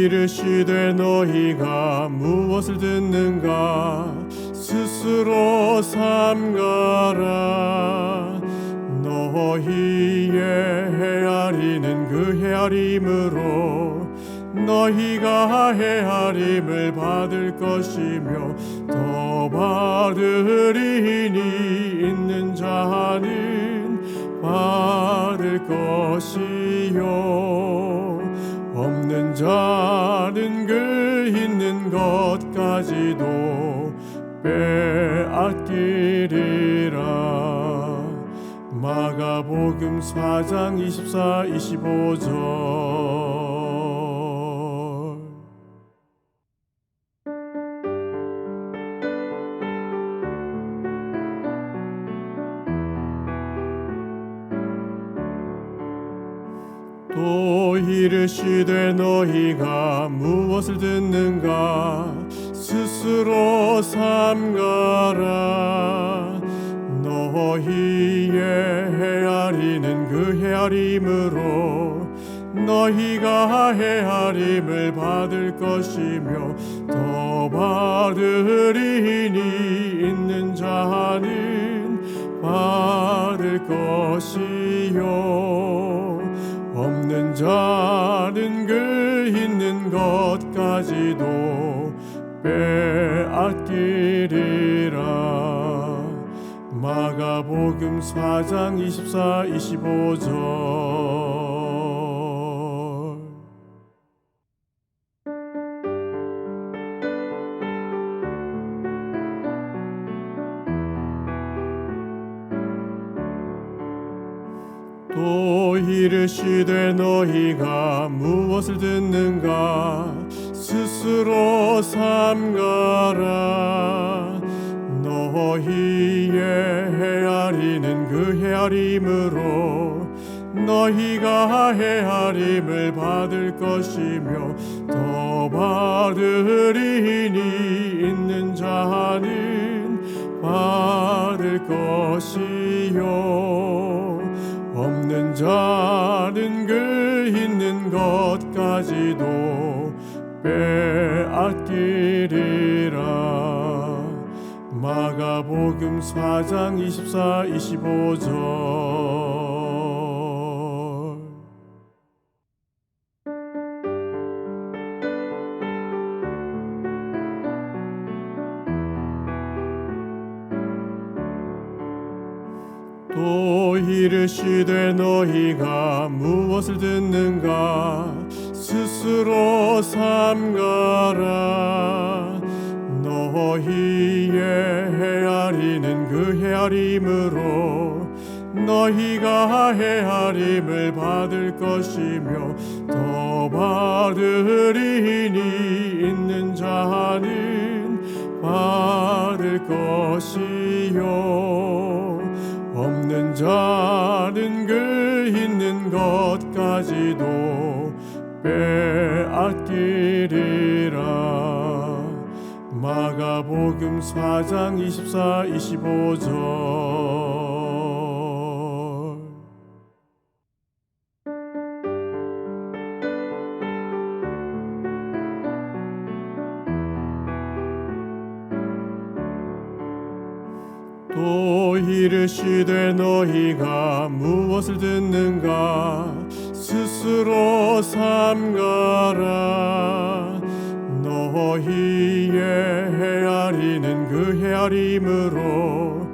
이르시되 너희가 무엇을 듣는가 스스로 삼가라. 너희의 헤아리는 그 헤아림으로 너희가 헤아림을 받을 것이며 더 받으리니 있는 자는 받을 것이요 없는 자는 그 있는 것까지도 빼앗기리라. 마가복음 4장 24, 25절. 또 이르시되 너희가 무엇을 듣는가 스스로 삼가라. 너희의 헤아리는 그 헤아림으로 너희가 헤아림을 받을 것이며 더 받으리니 있는 자는 받을 것이요 없는 자는 그 있는 것까지도 빼앗기리라. 마가복음 4장 24, 25절. 또 이르시되 너희가 무엇을 듣는가 스스로 삼가라. 너희의 헤아리는 그 헤아림으로 너희가 헤아림을 받을 것이며 더 받으리니 있는 자는 받을 것이요 없는 자는 그 있는 것까지도 빼앗기리라. 마가복음 4장 24, 25절. 또 이르시되 너희가 무엇을 듣는가 스스로 삼가라. 너희의 헤아리는 그 헤아림으로 너희가 헤아림을 받을 것이며 더 받으리니 있는 자는 받을 것이요 없는 자는 그 있는 것까지도 빼앗기리라. 마가복음 4장 24, 25절. 또 이르시되 너희가 무엇을 듣는가 스스로 삼가라. 너희의 헤아리는 그 헤아림으로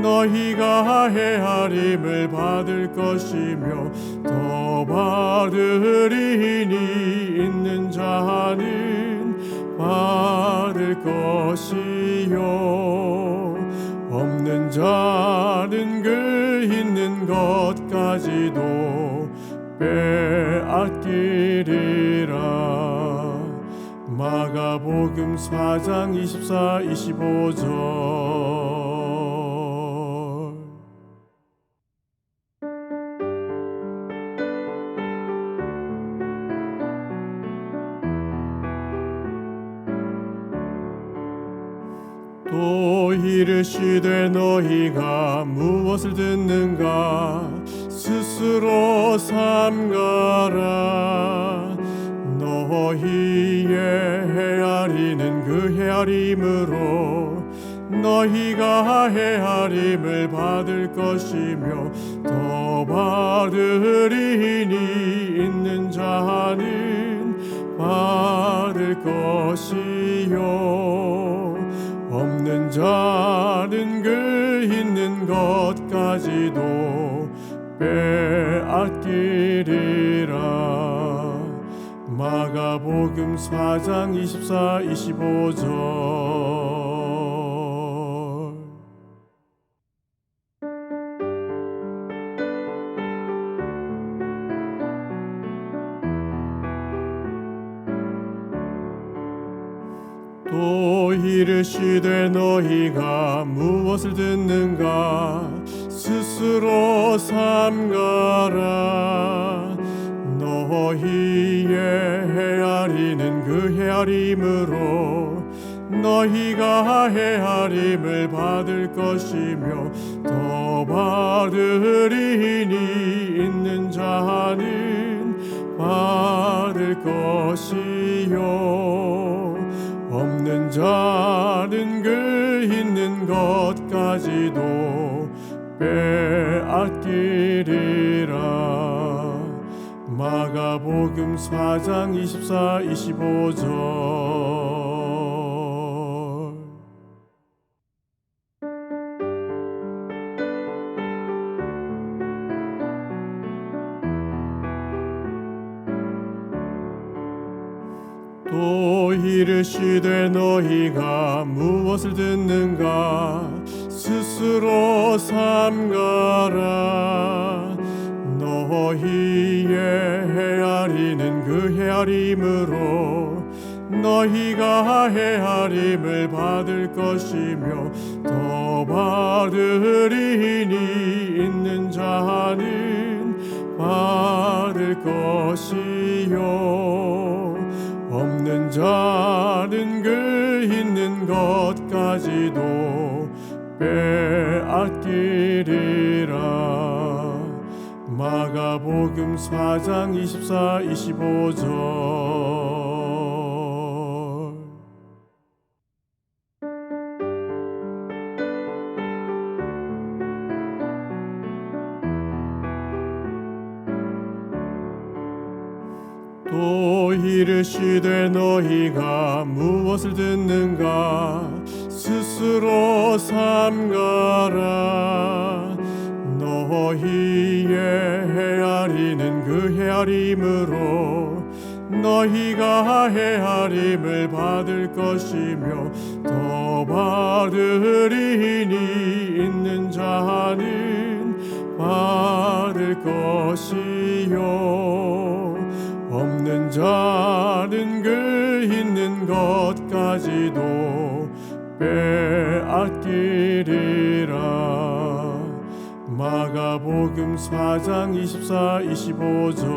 너희가 헤아림을 받을 것이며 더 받으리니 있는 자는 받을 것이요 없는 자는 그 있는 것까지도 빼앗기리라. 마가복음 4장 24, 25절. 또 이르시되 너희가 무엇을 듣는가 스스로 삼가라. 너희의 헤아리는 그 헤아림으로 너희가 헤아림을 받을 것이며 더 받으리니 있는 자는 받을 것이요 없는 자는 그 있는 것까지도 빼앗기리라. 마가복음 4장 24, 25절. 또 이르시되 너희가 무엇을 듣는가 스스로 삼가라. 너희의 헤아리는 그 헤아림으로 너희가 헤아림을 받을 것이며 더 받으리니 있는 자는 받을 것이요 없는 자는 그 있는 것까지도 빼앗기리라. 마가복음 4장 24, 25절. 또 이르시되 너희가 무엇을 듣는가 스스로 삼가라. 너희의 헤아리는 그 헤아림으로 너희가 헤아림을 받을 것이며 더 받으리니 있는 자는 받을 것이요 없는 자는 그 있는 것까지도 빼앗기리라. 마가복음 4장 24, 25절. 또 이르시되 너희가 무엇을 듣는가 스스로 삼가라. 너희의 헤아리는 그 헤아림으로 너희가 헤아림을 받을 것이며 더 받으리니 있는 자는 받을 것이요 없는 자는 그 있는 것까지도 빼앗기리라. 마가복음 4장 24, 25절.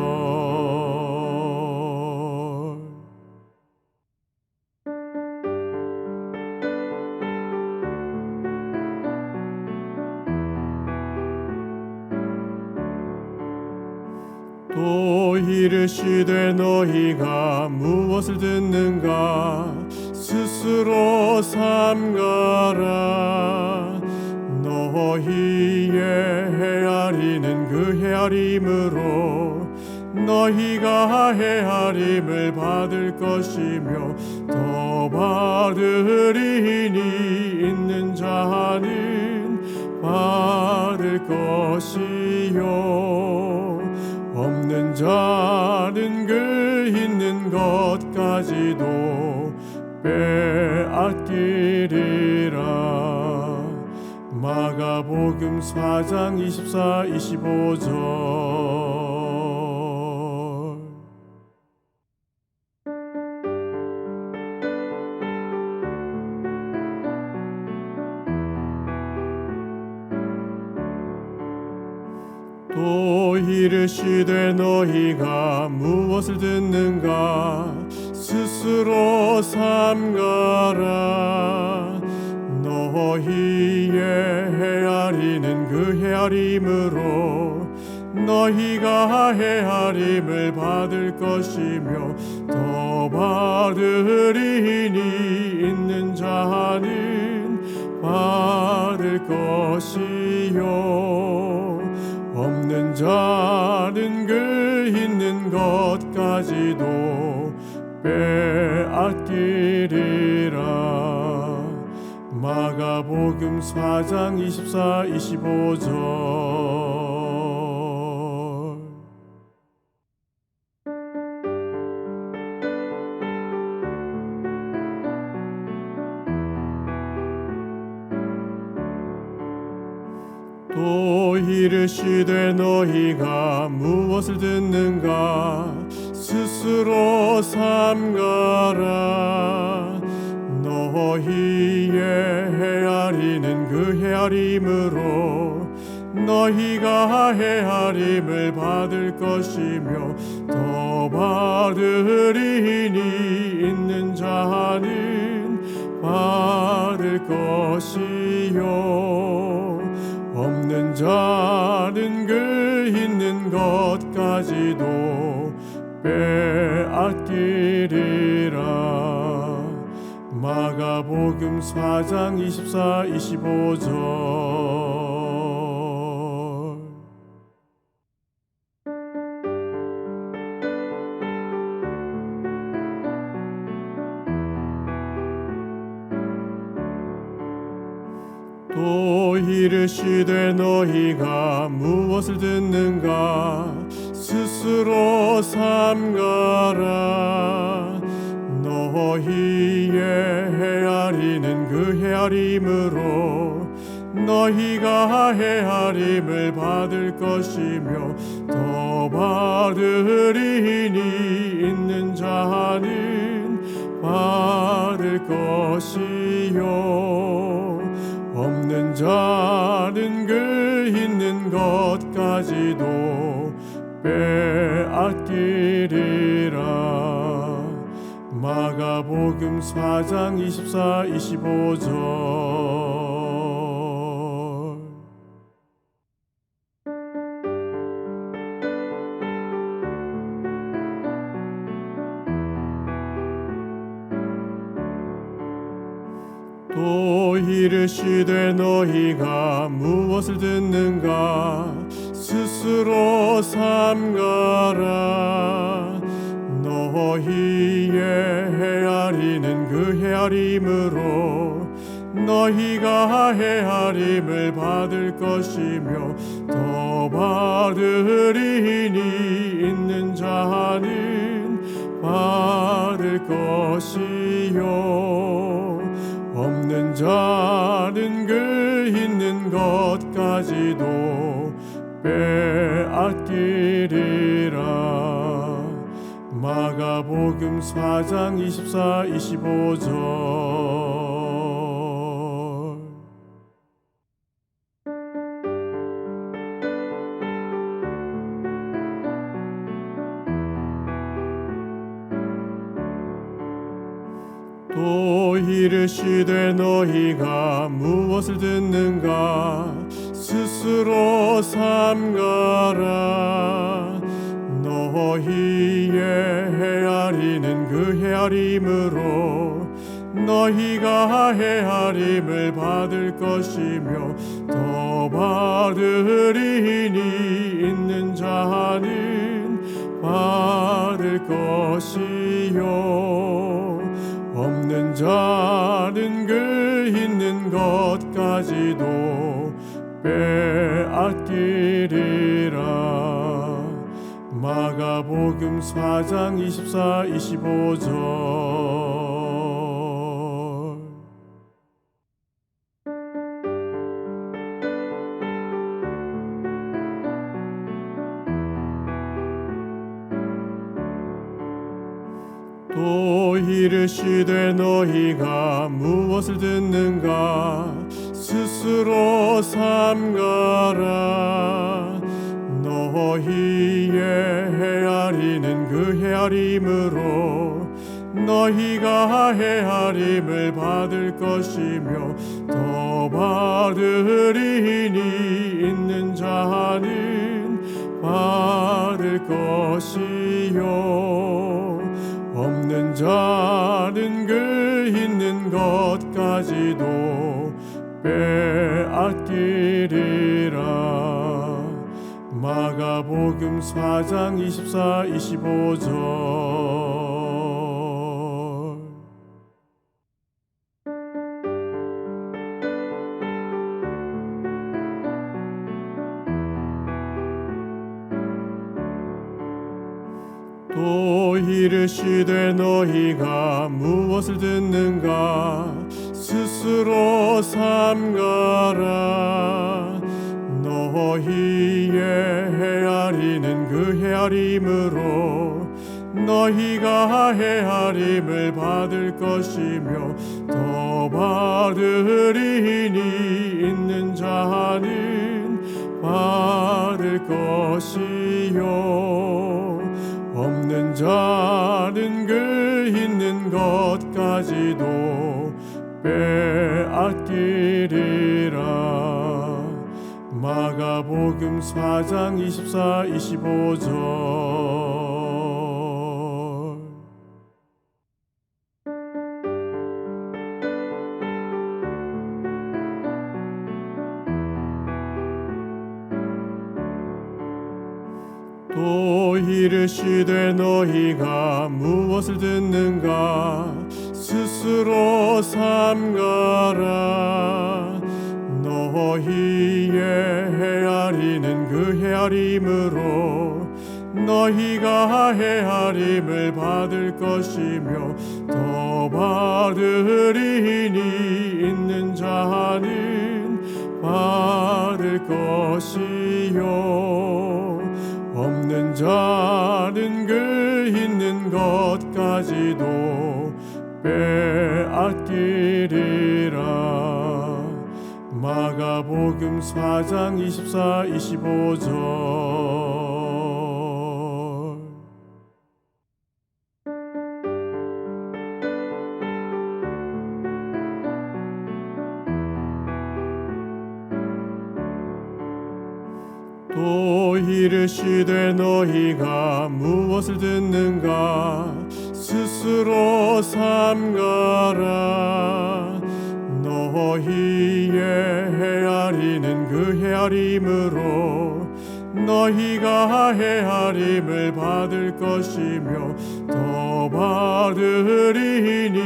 또 이르시되 너희가 무엇을 듣는가 스스로 삼가라. 너희의 헤아리는 그 헤아림으로 너희가 헤아림을 받을 것이며 더 받으리니 있는 자는 받을 것이요 없는 자는 그 있는 것까지도 빼앗기리라. 마가복음 4장 24, 25절. 또 이르시되 너희가 무엇을 듣는가 스스로 삼가라. 너희의 헤아리는 그 헤아림으로 너희가 헤아림을 받을 것이며 더 받으리니 있는 자는 받을 것이요 없는 자는 그 있는 것까지도 빼앗기리라. 마가복음 4장 24, 25절. 또 이르시되 너희가 무엇을 듣는가 스스로 삼가라. 너희의 헤아리는 그 헤아림으로 너희가 헤아림을 받을 것이며 더 받으리니 있는 자는 받을 것이요 없는 자는 그 있는 것까지도 빼앗기리라. 마가복음 4장 24, 25절. 또 이르시되 너희가 무엇을 듣는가 스스로 삼가라. 너희의 헤아리는 그 헤아림으로 너희가 헤아림을 받을 것이며 더 받으리니 있는 자는 받을 것이요 없는 자는 그 있는 것까지도 빼앗기리라. 마가복음 4장 24, 25절. 또 이르시되 너희가 무엇을 듣는가 스스로 삼가라. 너희의 헤아리는 그 헤아림으로 너희가 헤아림을 받을 것이며 더 받으리니 있는 자는 받을 것이요 없는 자는 그 있는 것까지도 빼앗기리라. 마가복음 4장 24, 25절. 또 이르시되 너희가 무엇을 듣는가 스스로 삼가라. 너희의 헤아리는 그 헤아림으로 너희가 헤아림을 받을 것이며 더 받으리니 있는 자는 받을 것이요 없는 자는 그 있는 것까지도 빼앗기리라. 마가복음 4장 24, 25절. 또 이르시되 너희가 무엇을 듣는가 스스로 삼가라. 너희의 헤아리는 그 헤아림으로 너희가 헤아림을 받을 것이며 더 받으리니 있는 자는 받을 것이요 없는 자는 그 있는 것까지도 빼앗기리라. 마가복음 4장 24, 25절. 또 이르시되 너희가 무엇을 듣는가 스스로 삼가라. 너희의 헤아리는 그 헤아림으로 너희가 헤아림을 받을 것이며 더 받으리니 있는 자는 받을 것이요 없는 자는 그 있는 것까지도 빼앗기리라. 마가복음 4장 24, 25절. 또 이르시되 너희가 무엇을 듣는가 스스로 삼가라. 너희의 헤아리는 그 헤아림으로 너희가 헤아림을 받을 것이며 더 받으리니 있는 자는 받을 것이요 없는 자는 그 있는 것까지도 빼앗기리라. 마가복음 4장 24, 25절. 또 이르시되 너희가 무엇을 듣는가 스스로 삼가라. 너희의 헤아리는 그 헤아림으로 너희가 헤아림을 받을 것이며 더 받으리니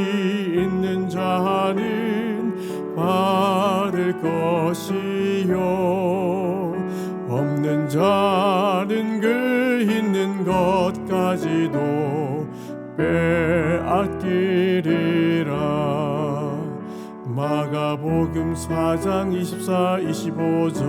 있는 자는 받을 것이요 없는 자는 그 있는 것까지도 빼앗기리라. 마가복음 4장 24, 25절.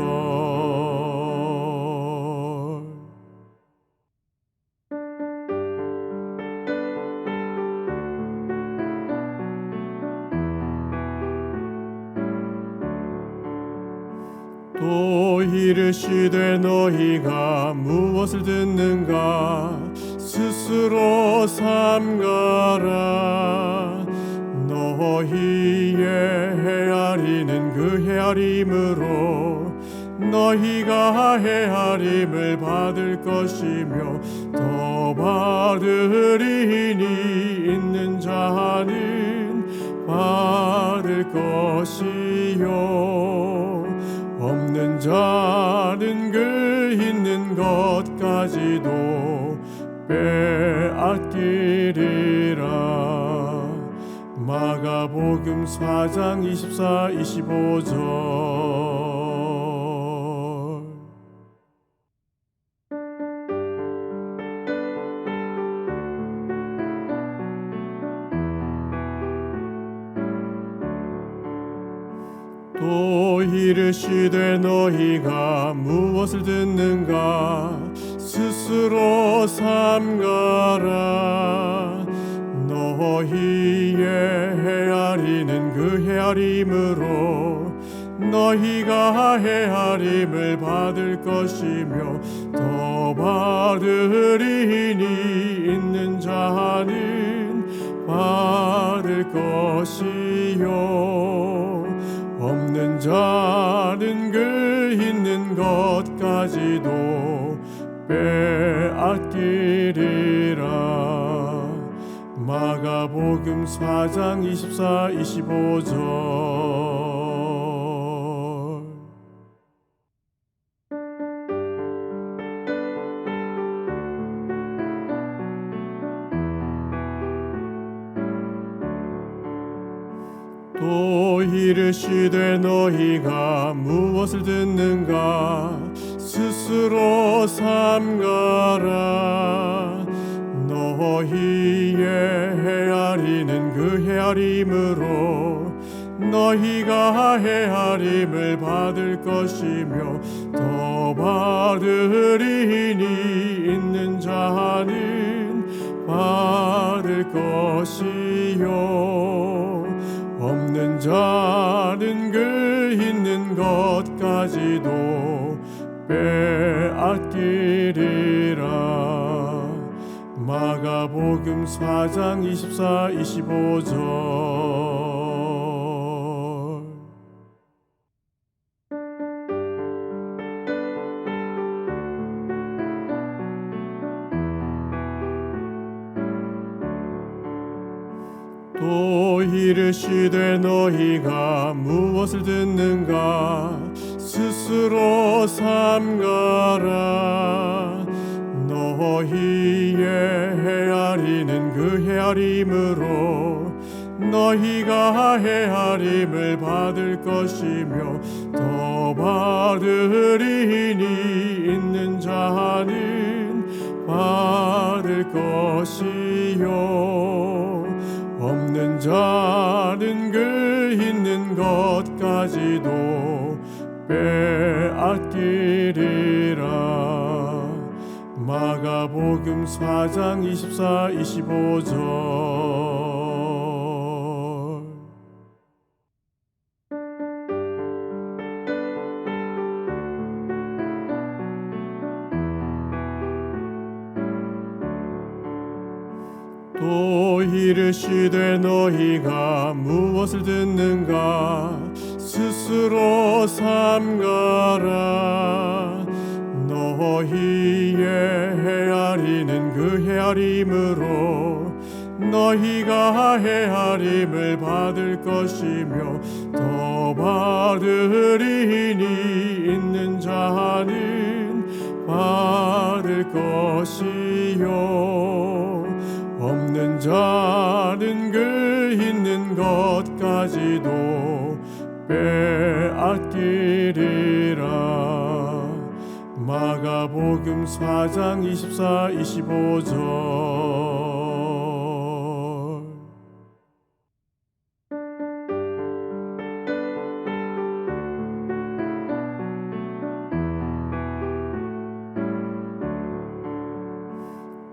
또 이르시되 너희가 무엇을 듣는가 스스로 삼가라. 너희의 헤아리는 그 헤아림으로 너희가 헤아림을 받을 것이며 더 받으리니 있는 자는 받을 것이요 없는 자는 그 있는 것까지도 빼앗기리라. 마가복음 4장 24, 25절. 또 이르시되 너희가 무엇을 듣는가 스스로 삼가라. 너희의 헤아리는 그 헤아림으로 너희가 헤아림을 받을 것이며 더 받으리니 있는 자는 받을 것이요 없는 자는 그 있는 것까지도 빼앗기리라. 마가복음 4장 24, 25절. 또 이르시되 너희가 무엇을 듣는가 스스로 삼가라. 너희의 헤아리는 그 헤아림으로 너희가 헤아림을 받을 것이며 더 받으리니 있는 자는 받을 것이요 없는 자는 그 있는 것까지도 빼앗기리라. 마가복음 4장 24, 25절. 또 이르시되 너희가 무엇을 듣는가 스스로 삼가라. 너희의 헤아리는 그 헤아림으로 너희가 헤아림을 받을 것이며 더 받으리니 있는 자는 받을 것이요 없는 자는 그 있는 것까지도 빼앗기리라. 마가복음 4장 24, 25절. 또 이르시되 너희가 무엇을 듣는가 스스로 삼가라. 너희의 헤아리는 그 헤아림으로 너희가 헤아림을 받을 것이며 더 받으리니 있는 자는 받을 것이요 없는 자는 그 있는 것까지도 빼앗기리라. 마가복음 4장 24, 25절.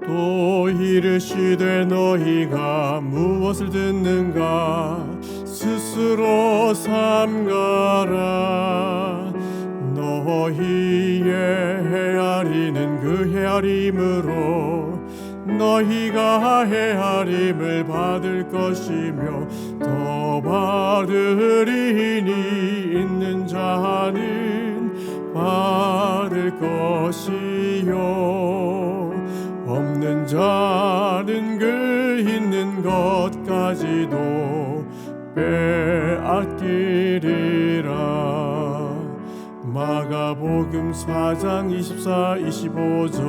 또 이르시되 너희가 무엇을 듣는가 스스로 삼가라. 너희의 헤아리는 그 헤아림으로 너희가 헤아림을 받을 것이며 더 받으리니 있는 자는 받을 것이요 없는 자는 그 있는 것까지도 빼앗기리라. 마가복음 4장 24, 25절.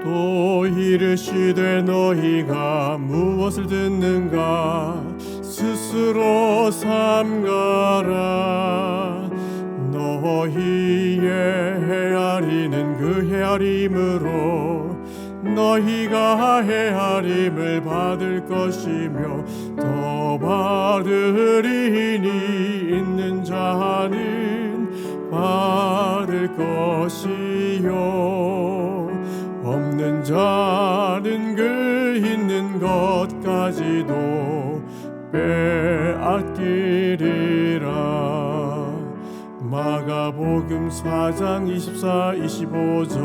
또 이르시되 너희가 무엇을 듣는가 스스로 삼가라. 너희의 헤아리는 그 헤아림으로 너희가 헤아림을 받을 것이며 더 받으리니 있는 자는 받을 것이요 없는 자는 그 있는 것까지도 빼앗기리라. 마가복음 4장 24, 25절.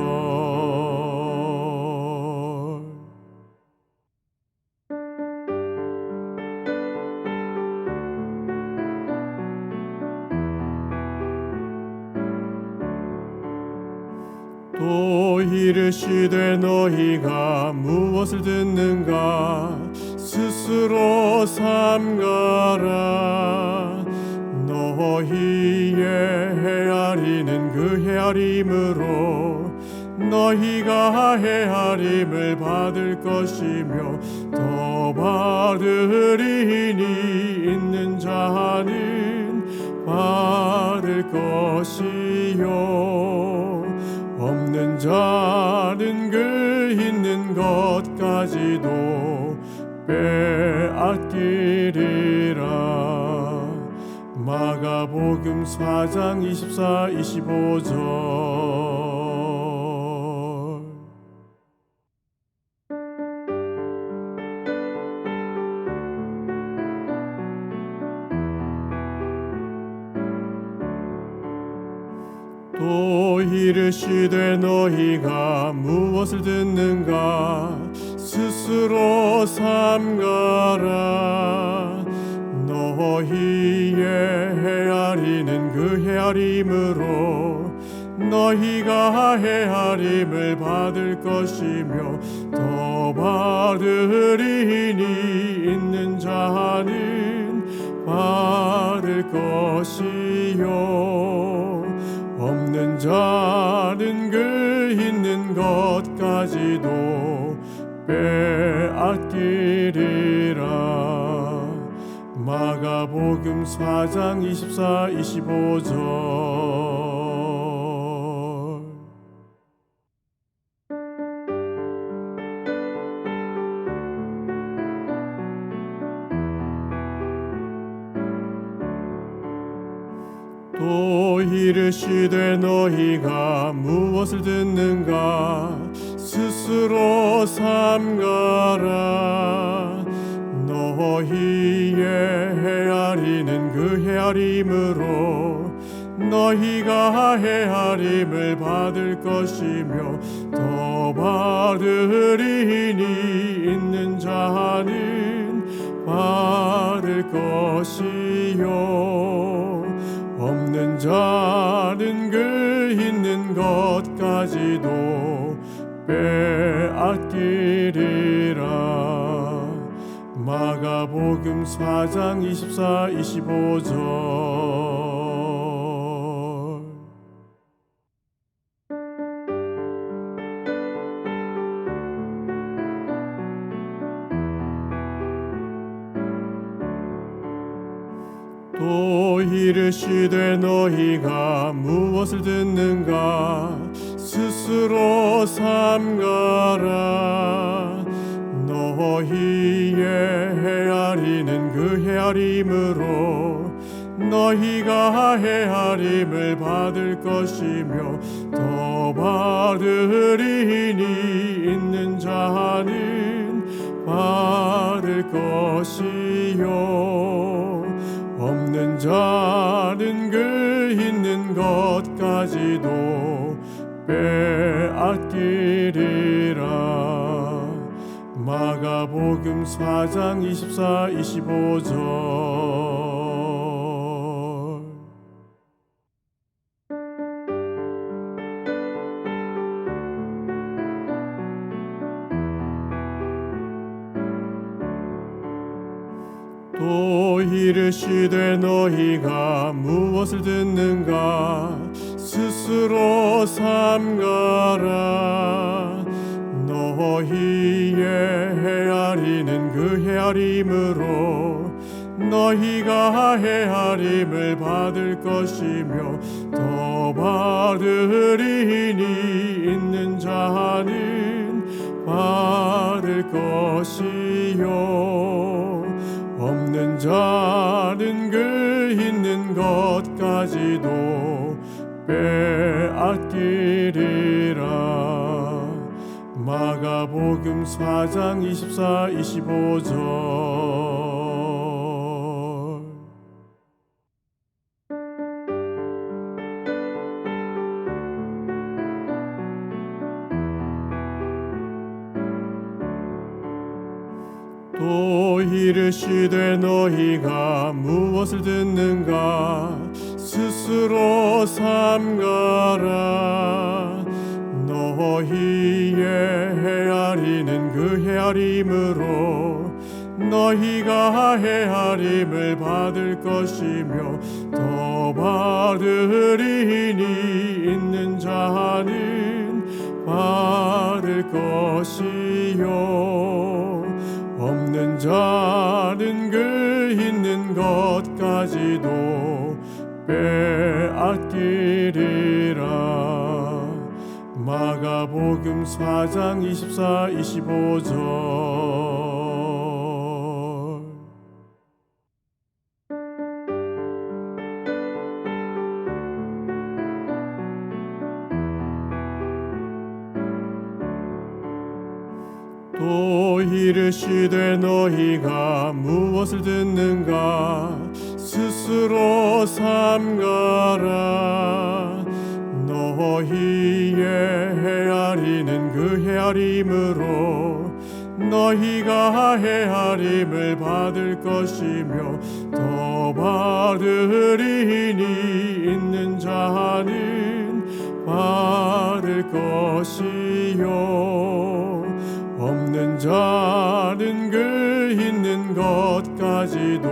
또 이르시되 너희가 무엇을 듣는가 스스로 삼가라. 너희의 헤아리는 그 헤아림으로 너희가 헤아림을 받을 것이며 더 받으리니 있는 자는 받을 것이요 없는 자는 그 있는 것까지도 빼앗기리라. 마가복음 4장 24, 25절. 또 이르시되 너희가 무엇을 듣는가 스스로 삼가라. 너희의 헤아리는 그 헤아림으로 너희가 헤아림을 받을 것이며 더 받으리니 있는 자는 받을 것이요 없는 자는 그 있는 것까지도 빼앗기리라. 마가복음 4장 24, 25절. 또 이르시되 너희가 무엇을 듣는가 스스로 삼가라. 너희의 헤아리는 그 헤아림으로 너희가 헤아림을 받을 것이며 더 받으리니 있는 자는 받을 것이요 없는 자는 그 있는 것까지도 빼앗기리라. 마가복음 4장 24, 25절. 또 이르시되 너희가 무엇을 듣는가 스스로 삼가라. 너희의 헤아리는 그 헤아림으로 너희가 헤아림을 받을 것이며 더 받으리니 있는 자는 받을 것이요 없는 자는 그 있는 것까지도 빼앗기리라. 마가복음 4장 24, 25절. 또 이르시되 너희가 무엇을 듣는가 스스로 삼가라. 너희의 헤아리는 그 헤아림으로 너희가 헤아림을 받을 것이며 더 받으리니 있는 자는 받을 것이요 없는 자는 그 있는 것까지도 빼앗기리라. 마가복음 4장 24, 25절. 또 이르시되 너희가 무엇을 듣는가 스스로 삼가라. 헤아리는 그 헤아림으로 너희가 헤아림을 받을 것이며 더 받으리니 있는 자는 받을 것이요 없는 자는 그 있는 것까지도 빼앗기리라. 마가복음 4장 24, 25절. 또 이르시되 너희가 무엇을 듣는가 스스로 삼가라. 너희의 헤아리는 그 헤아림으로 너희가 헤아림을 받을 것이며 더 받으리니 있는 자는 받을 것이요 없는 자는 그 있는 것까지도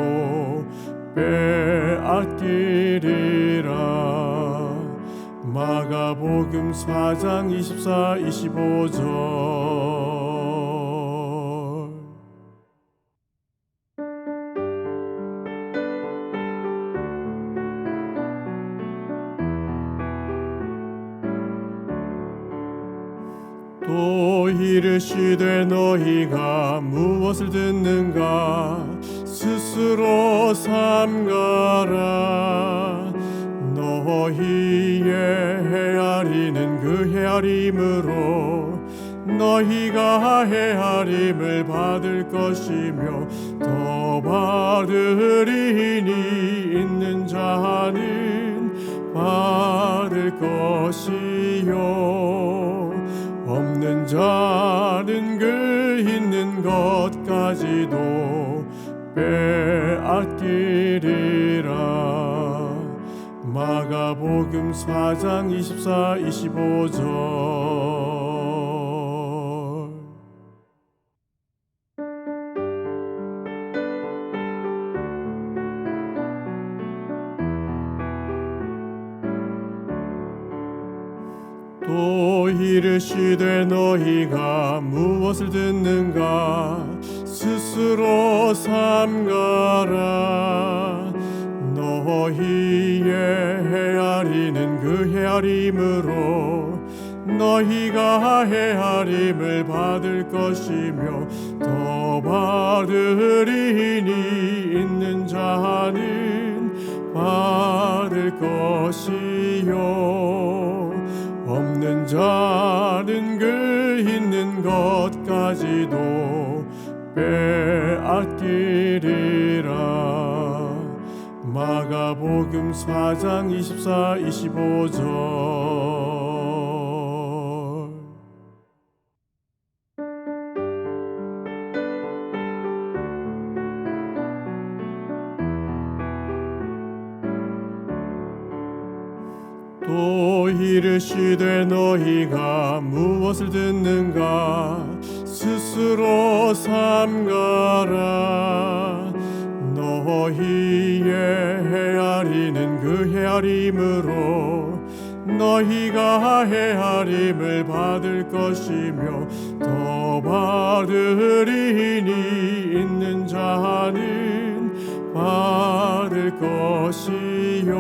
빼앗기리라. 마가복음 4장 24, 25절. 또 이르시되 너희가 무엇을 듣는가 스스로 삼가라. 너희의 헤아리는 그 헤아림으로 너희가 헤아림을 받을 것이며 더 받으리니 있는 자는 받을 것이요 없는 자는 그 있는 것까지도 빼앗기리라. 마가복음 4장 24, 25절. 또 이르시되 너희가 무엇을 듣는가 스스로 삼가라. 너희의 헤아리는 그 헤아림으로 너희가 헤아림을 받을 것이며 더 받으리니 있는 자는 받을 것이요 없는 자는 그 있는 것까지도 빼앗기리라. 마가복음 4장 24, 25절. 또 이르시되 너희가 무엇을 듣는가 스스로 삼가라. 너희의 헤아리는 그 헤아림으로 너희가 헤아림을 받을 것이며 더 받으리니 있는 자는 받을 것이요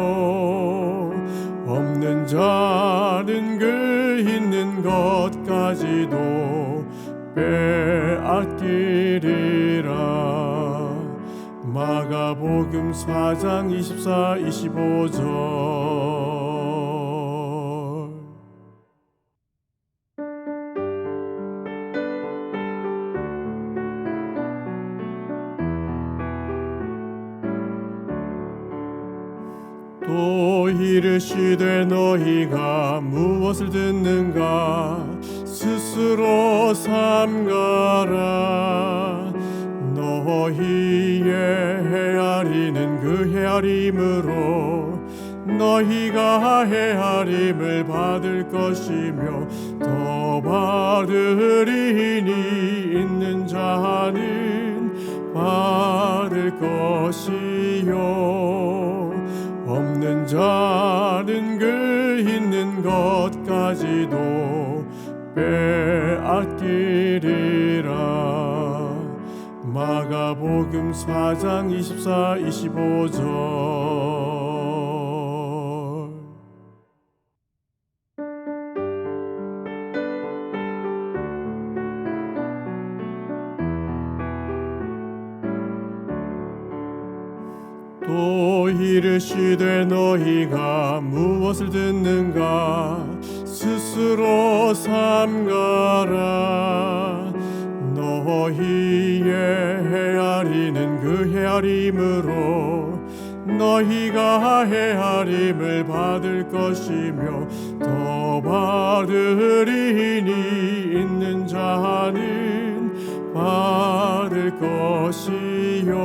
없는 자는 그 있는 것까지도 빼앗기리라. 마가복음 4장 24, 25절. 또 이르시되 너희가 무엇을 듣는가 스스로 삼가라. 너희의 헤아리는 그 헤아림으로 너희가 헤아림을 받을 것이며 더 받으리니 있는 자는 받을 것이요 없는 자는 그 있는 것까지도 빼앗기리라. 마가복음 4장 24, 25절. 또 이르시되 너희가 무엇을 듣는가 스스로 삼가라. 너희의 헤아리는 그 헤아림으로 너희가 헤아림을 받을 것이며 더 받으리니 있는 자는 받을 것이요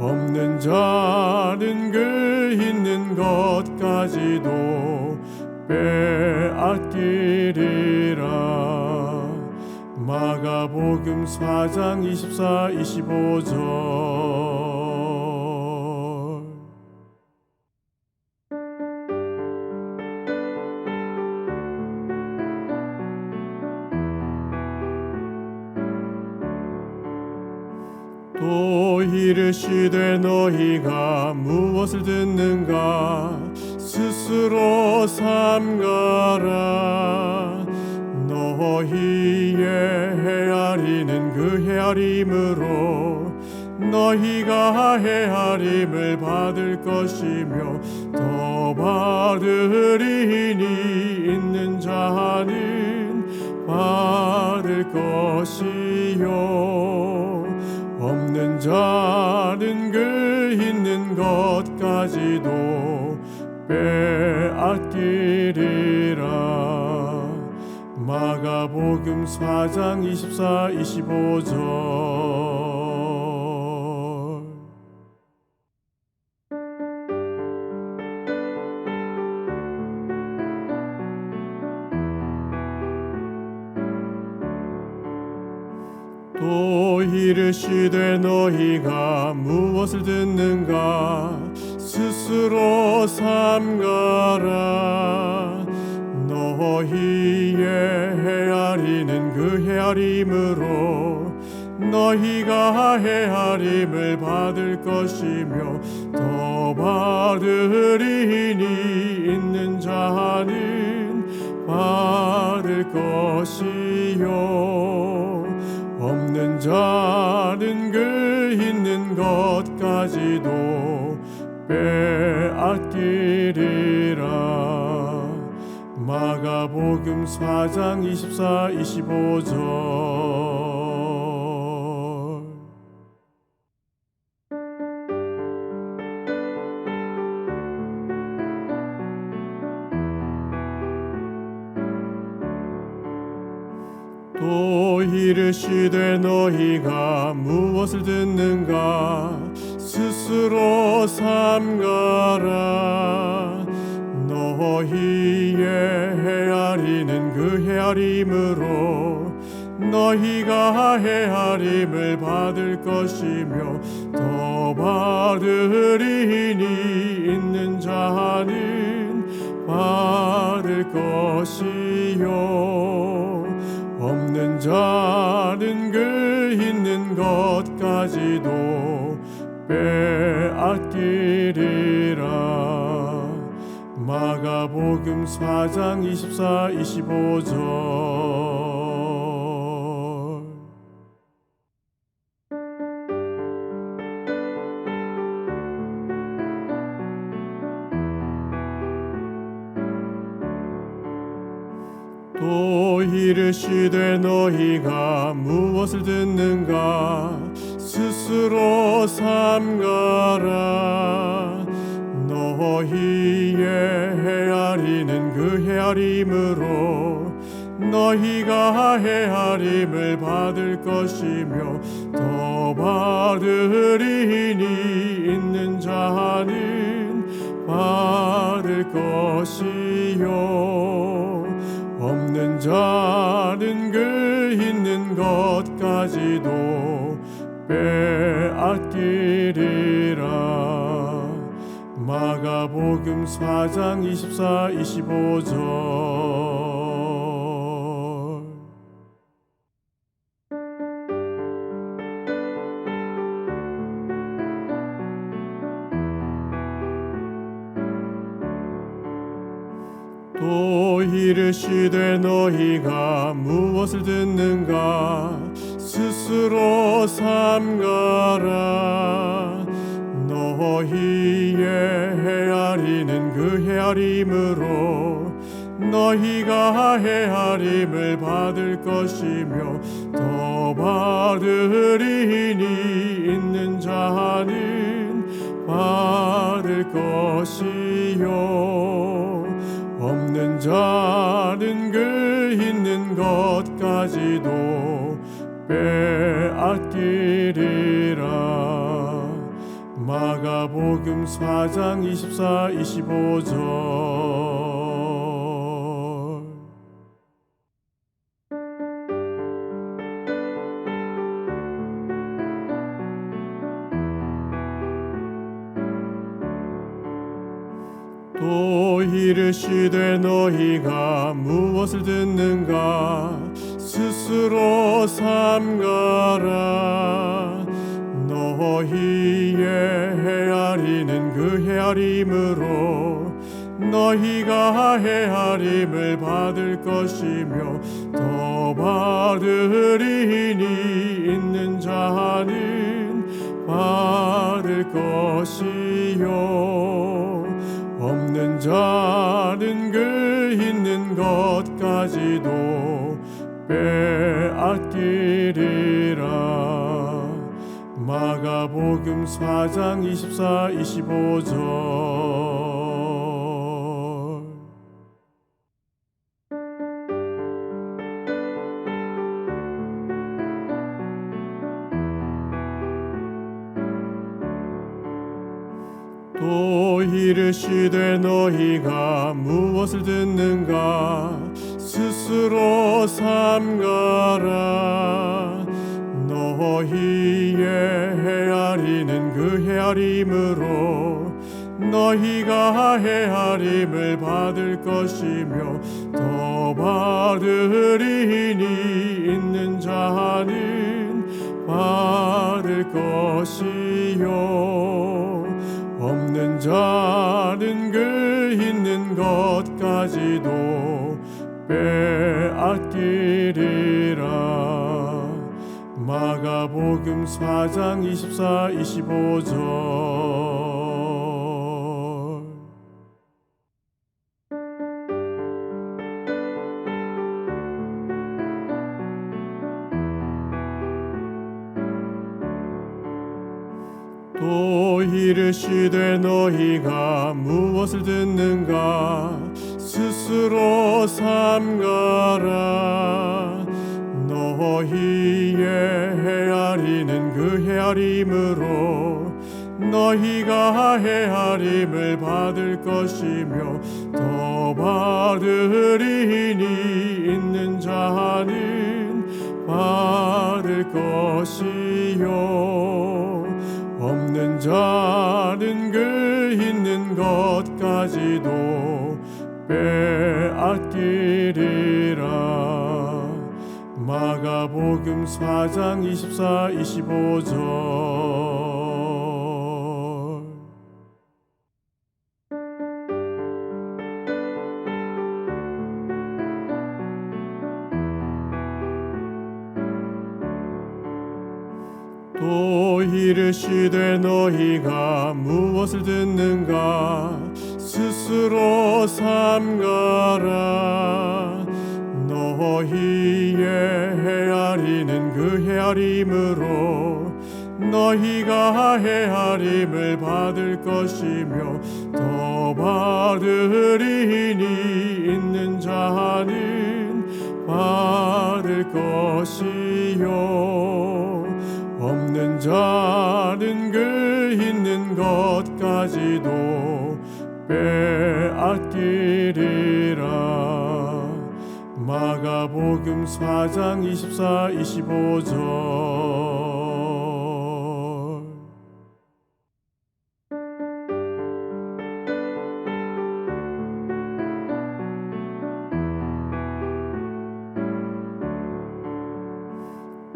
없는 자는 그 있는 것까지도 빼앗기리라. 마가복음 4장 24, 25절. 또 이르시되 너희가 무엇을 듣는가 스스로 삼가라. 너희의 헤아리는 그 헤아림으로 너희가 헤아림을 받을 것이며 더 받으리니 있는 자는 받을 것이요 없는 자는 그 있는 것까지도 빼앗기리라. 마가복음 4장 24, 25절. 또 이르시되 너희가 무엇을 듣는가 스스로 삼가라. 너희의 헤아리는 그 헤아림으로 너희가 헤아림을 받을 것이며 더 받으리니 있는 자는 받을 것이요 없는 자는 그 있는 것까지도 빼앗기리라. 마가복음 4장 24, 25절. 또 이르시되 너희가 무엇을 듣는가 스스로 삼가라. 너희의 헤아리는 그 헤아림으로 너희가 헤아림을 받을 것이며 더 받으리니 있는 자는 받을 것이요 없는 자는 그 있는 것까지도 빼앗기리라. 마가복음 4장 24, 25절. 또 이르시되 너희가 무엇을 듣는가 스스로 삼가라. 너희의 헤아리는 그 헤아림으로 너희가 헤아림을 받을 것이며 더 받으리니 있는 자는 받을 것이요 없는 자는 그 있는 것까지도 빼앗기리라. 마가복음 4장 24, 25절. 또 이르시되 너희가 무엇을 듣는가 스스로 삼가라. 너희의 헤아리는 그 헤아림으로 너희가 헤아림을 받을 것이며 더 받으리니 있는 자는 받을 것이요 없는 자는 그 있는 것까지도 빼앗기리라. 마가복음 4장 24, 25절. 또 이르시되 너희가 무엇을 듣는가 스스로 삼가라. 너희의 헤아리는 그 헤아림으로 너희가 헤아림을 받을 것이며 더 받으리니 있는 자는 받을 것이요 없는 자는 그 있는 것까지도 빼앗기리라. 마가복음 4장 24, 25절. 또 이르시되 너희가 무엇을 듣는가 스스로 삼가라. 너희의 헤아리는 그 헤아림으로 너희가 헤아림을 받을 것이며 더 받으리니 있는 자는 받을 것이요 없는 자는 그 있는 것까지도 빼앗기리라. 마가복음 4장 24, 25절. 또 이르시되 너희가 무엇을 듣는가 스스로 삼가라. 너희의 헤아리는 그 헤아림으로 너희가 헤아림을 받을 것이며 더 받으리니 있는 자는 받을 것이요 없는 자는 그 있는 것까지도 빼앗기리라. 마가복음 4장 24, 25절. 또 이르시되 너희가 무엇을 듣는가 스스로 삼가라. 너희의 헤아리는 그 헤아림으로 너희가 헤아림을 받을 것이며 더 받으리니 있는 자는 받을 것이요 없는 자는 그 있는 것까지도 빼앗기리라. 마가복음 4장 24, 25절.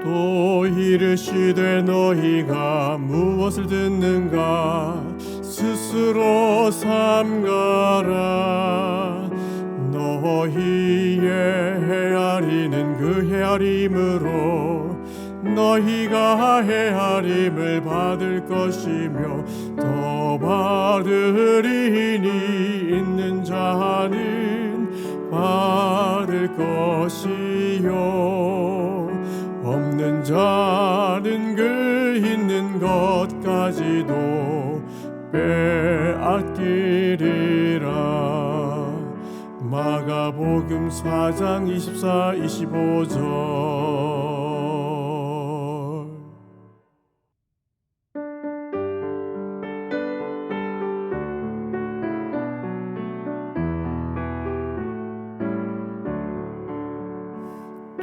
또 이르시되 너희가 무엇을 듣는가 스스로 삼가라. 너희의 헤아리는 그 헤아림으로 너희가 헤아림을 받을 것이며 더 받으리니 있는 자는 받을 것이요 없는 자는 그 있는 것까지도 빼앗기리라. 마가복음 4장 24, 25절.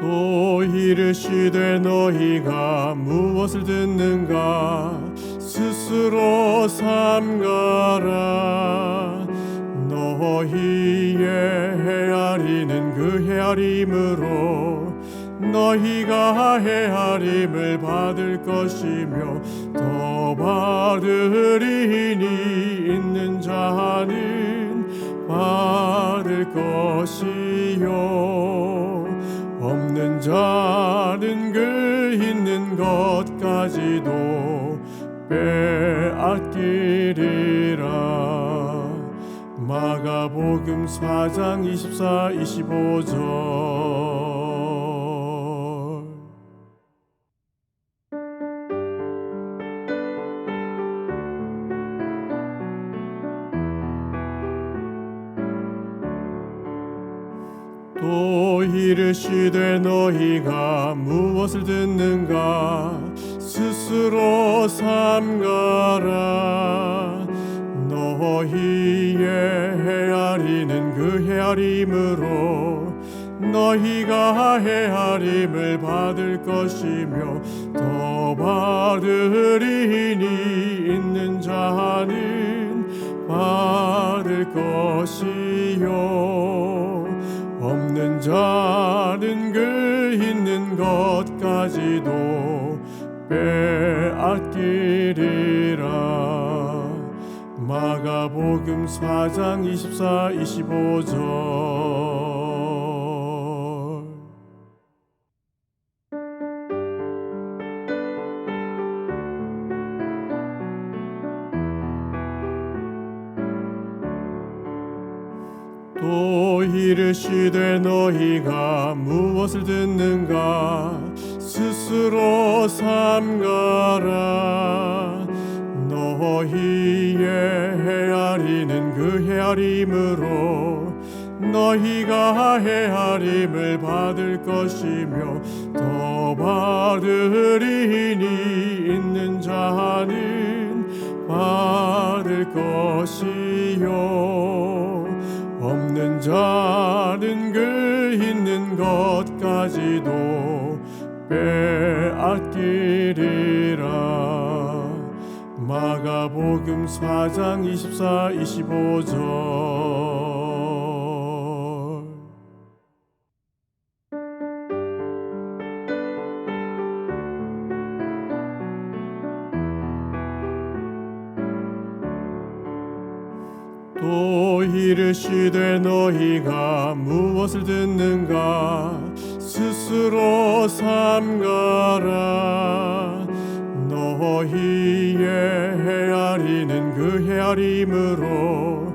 또 이르시되 너희가 무엇을 듣는가 스스로 삼가라. 너희의 헤아리는 그 헤아림으로 너희가 헤아림을 받을 것이며 더 받으리니 있는 자는 받을 것이요 없는 자는 그 있는 것까지도 빼앗기리라. 마가복음 4장 24, 25절. 또 이르시되 너희가 무엇을 듣는가 스스로 삼가라. 너희의 헤아리는 그 헤아림으로 너희가 헤아림을 받을 것이며 더 받으리니 있는 자는 받을 것이요 없는 자는 그 있는 것까지도 빼앗기리라. 마가복음 4장 24, 25절. 또 이르시되 너희가 무엇을 듣는가 스스로 삼가라. 너희의 헤아리는 그 헤아림으로 너희가 헤아림을 받을 것이며 더 받으리니 있는 자는 받을 것이요 없는 자는 그 있는 것까지도 빼앗기리라. 마가복음 4장 24, 25절. 또 이르시되 너희가 무엇을 듣는가 스스로 삼가라. 너희의 헤아리는 그 헤아림으로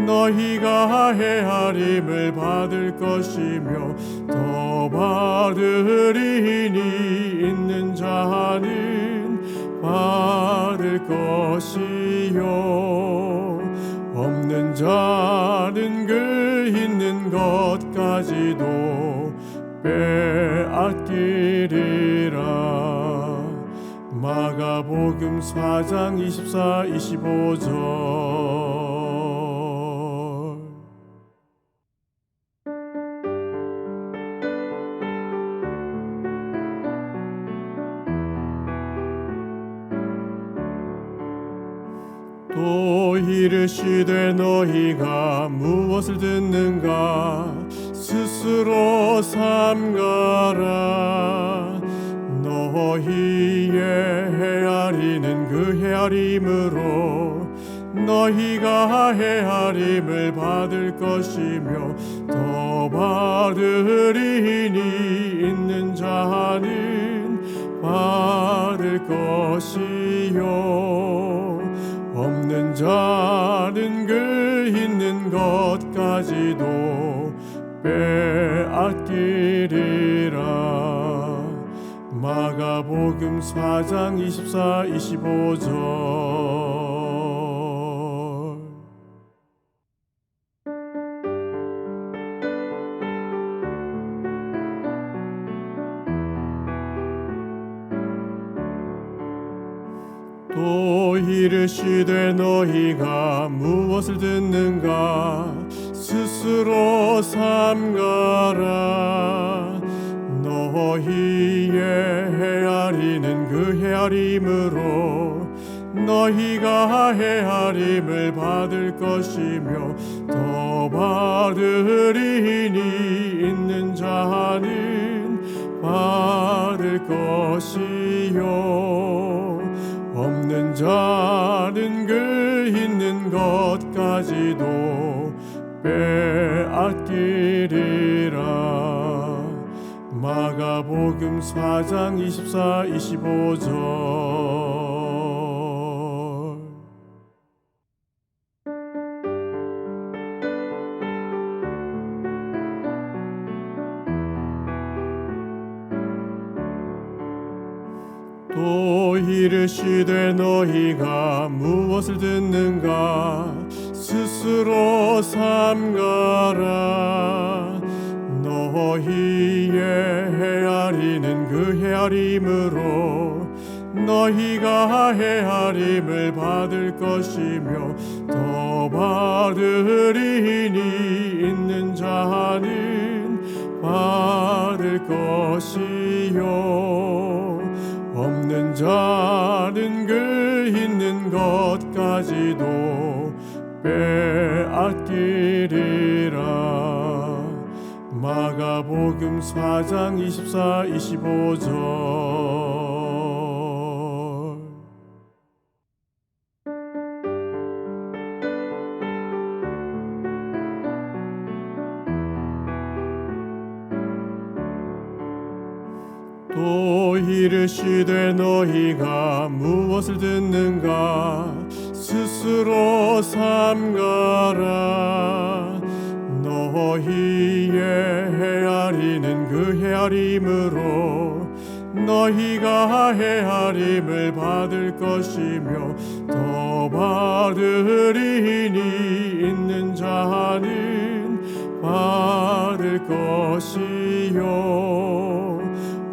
너희가 헤아림을 받을 것이며 더 받으리니 있는 자는 받을 것이요 없는 자는 그 있는 것까지도 빼앗기리라. 마가복음 4장 24, 25절. 이르시되 너희가 무엇을 듣는가 스스로 삼가라. 너희의 헤아리는 그 헤아림으로 너희가 헤아림을 받을 것이며 더 받으리니 있는 자는 받을 것이요 없는 자는 그 있는 것까지도 빼앗기리라. 마가복음 4장 24, 25절. 또 이르시되 너희가 무엇을 듣는가 스스로 삼가라. 너희의 헤아리는 그 헤아림으로 너희가 헤아림을 받을 것이며 더 받으리니 있는 자는 받을 것이요 없는 자는 그 있는 것까지도 빼앗기리라. 마가복음 4장 24, 25절. 또 이르시되 너희가 무엇을 듣는가 스스로 삼가라. 너희의 헤아리는 그 헤아림으로 너희가 헤아림을 받을 것이며 더 받으리니 있는 자는 받을 것이요 없는 자는 그 있는 것까지도 빼앗기리라. 마가복음 4장 24, 25절. 또 이르시되 너희가 무엇을 듣는가 스스로 삼가라. 너희의 헤아리는 그 헤아림으로 너희가 헤아림을 받을 것이며 더 받으리니 있는 자는 받을 것이요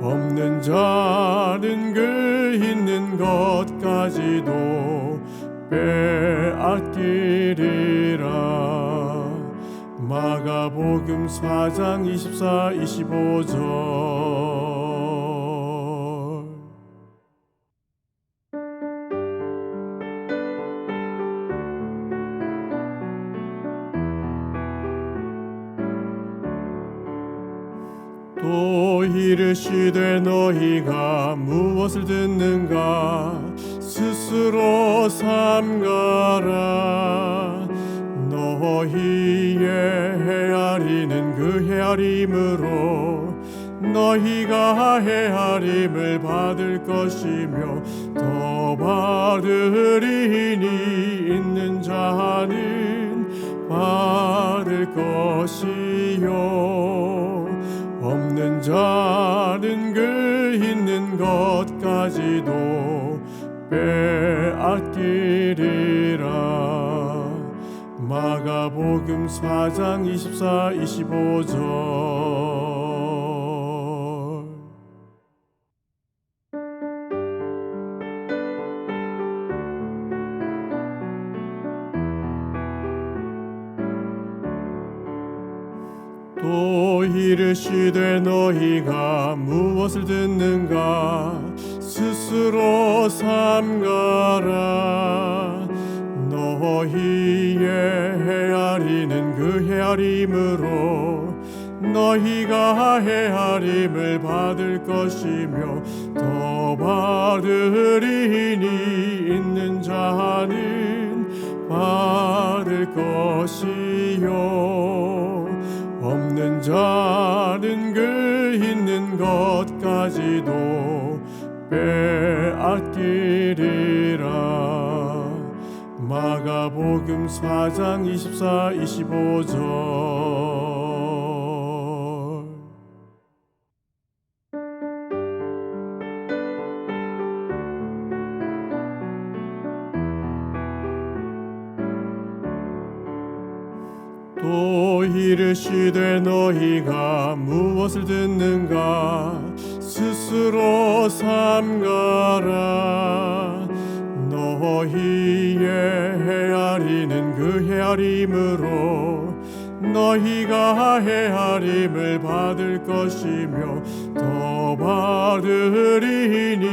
없는 자는 그 있는 것까지도 빼앗기리라. 마가복음 4장 24, 25절. 또 이르시되 너희가 무엇을 듣는가 스스로 삼가라. 너희의 헤아리는 그 헤아림으로 너희가 헤아림을 받을 것이며 더 받으리니 있는 자는 받을 것이요 없는 자는 그 있는 것까지도 빼앗기리라. 마가복음 4장 24, 25절. 또 이르시되 너희가 무엇을 듣는가 스스로 삼가라. 너희의 헤아리는 그 헤아림으로 너희가 헤아림을 받을 것이며 더 받으리니 있는 자는 받을 것이요 없는 자는 그 있는 것까지도 빼앗기리라. 마가복음 4장 24, 25절. 또 이르시되 너희가 무엇을 듣는가 스스로 삼가라. 너희의 헤아리는 그 헤아림으로 너희가 헤아림을 받을 것이며 더 받으리니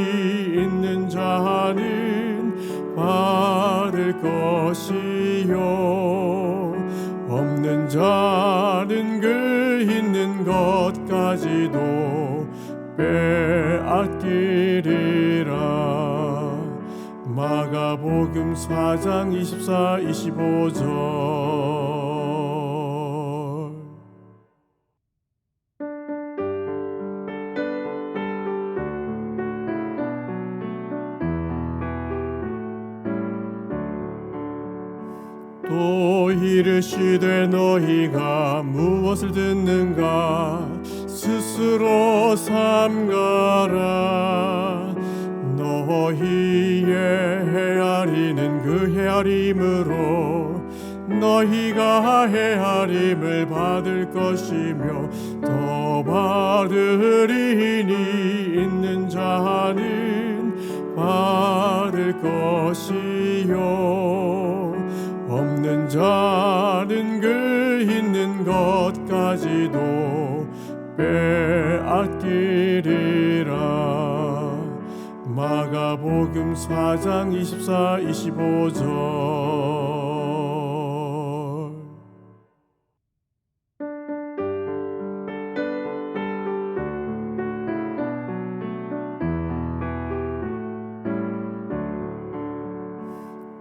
있는 자는 받을 것이요 없는 자는 그 있는 것까지도 빼앗기리라. 마가복음 4장 24, 25절. 또 이르시되 너희가 무엇을 듣는가 스스로 삼가라. 너희의 헤아리는 그 헤아림으로 너희가 헤아림을 받을 것이며 더 받으리니 있는 자는 받을 것이요 없는 자는 그 있는 것까지도 빼앗기리라. 마가복음 4장 24, 25절.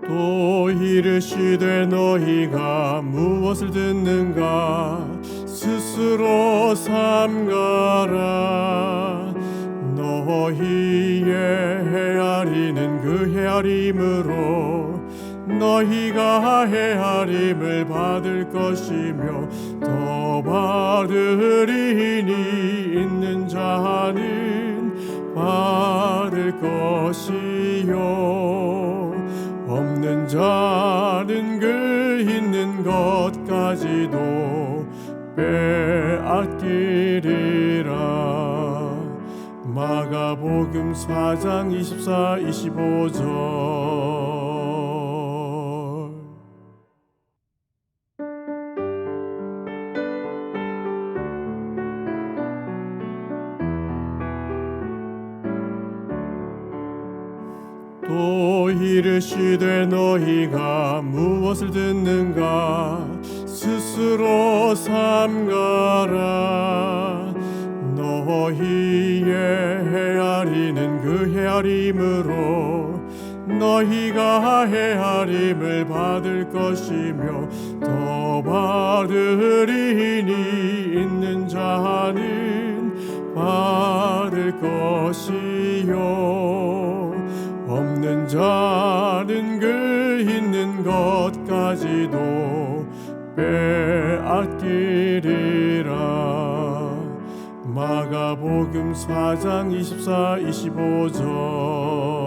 또 이르시되 너희가 무엇을 듣는가 스스로 삼가라. 너희의 헤아리는 그 헤아림으로 너희가 헤아림을 받을 것이며 더 받으리니 있는 자는 받을 것이요 없는 자는 그 있는 것까지도 빼앗기리라. 마가복음 4장 24, 25절. 또 이르시되 너희가 무엇을 듣는가 스스로 삼가라. 너희의 헤아리는 그 헤아림으로 너희가 헤아림을 받을 것이며 더 받으리니 있는 자는 받을 것이요 없는 자는 그 있는 것까지도 빼앗기리라. 마가복음 4장 24, 25절.